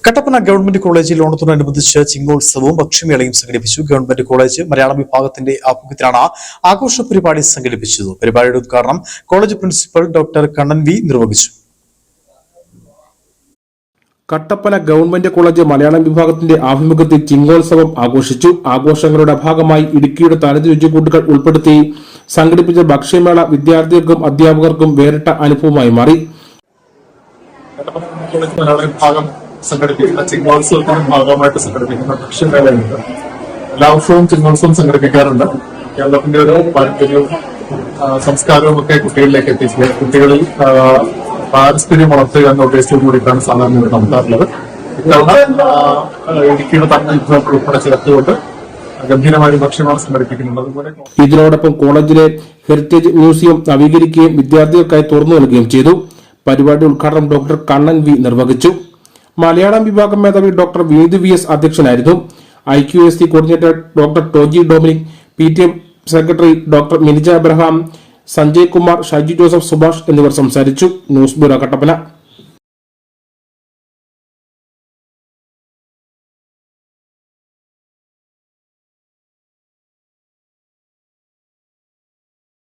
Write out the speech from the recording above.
Kattappana government കോളേജിൽ ഓണത്തോടനുബന്ധിച്ച് ചിങ്ങോത്സവവും ഭക്ഷ്യമേളയും സംഘടിപ്പിച്ചു. ഗവൺമെന്റ് കോളേജ് മലയാളം വിഭാഗത്തിന്റെ ആഭിമുഖ്യത്തിലാണ് ആഘോഷ പരിപാടി സംഘടിപ്പിച്ചത്. പരിപാടിയുടെ ഉദ്ഘാടനം college principal doctor Kannan V നിർവഹിച്ചു. കട്ടപ്പന ഗവൺമെന്റ് കോളേജ് മലയാളം വിഭാഗത്തിന്റെ ആഭിമുഖ്യത്തിൽ ചിങ്ങോത്സവം ആഘോഷിച്ചു. ആഘോഷങ്ങളുടെ ഭാഗമായി ഇടുക്കിയുടെ തനത് രുചിക്കൂട്ടുകൾ ഉൾപ്പെടുത്തി സംഘടിപ്പിച്ച ഭക്ഷ്യമേള വിദ്യാർത്ഥികൾക്കും അധ്യാപകർക്കും വേറിട്ട അനുഭവമായി മാറി. സംഘടിപ്പിക്കുന്ന ചിങ്ങോത്സവത്തിന്റെ ഭാഗമായിട്ട് സംഘടിപ്പിക്കുന്ന ഭക്ഷ്യമേളയുണ്ട്. എല്ലാ വർഷവും ചിങ്ങോത്സവം സംഘടിപ്പിക്കാറുണ്ട്. കേരളത്തിന്റെ ഒരു പാരമ്പര്യവും സംസ്കാരവും ഒക്കെ കുട്ടികളിലേക്ക് എത്തിക്കുക, കുട്ടികളിൽ പാരസ്പര്യം വളർത്തുക എന്ന ഉദ്ദേശത്തോടു കൂടിയിട്ടാണ് സാധാരണ നടത്താറുള്ളത്. ഇത്തവണ ഇടുക്കിയുടെ തന്നെ ഉൾപ്പെടെ ചേർത്തുകൊണ്ട് ഗംഭീരമായ ഭക്ഷ്യമേള സംഘടിപ്പിക്കുന്നുണ്ട്. അതുപോലെ ഇതിനോടൊപ്പം കോളേജിലെ ഹെറിറ്റേജ് മ്യൂസിയം നവീകരിക്കുകയും വിദ്യാർത്ഥികൾക്കായി തുറന്നു നൽകുകയും ചെയ്തു. പരിപാടി ഉദ്ഘാടനം ഡോക്ടർ കണ്ണൻ വി നിർവഹിച്ചു. മലയാളം വിഭാഗം മേധാവി ഡോക്ടർ വിനീത് വി എസ് അധ്യക്ഷനായിരുന്നു. IQAC coordinator doctor Toji Dominic, PTM secretary doctor Minija Abraham, Sanjay Kumar, Shaiji Joseph, Subhash എന്നിവർ സംസാരിച്ചു. News bureau Kattappana.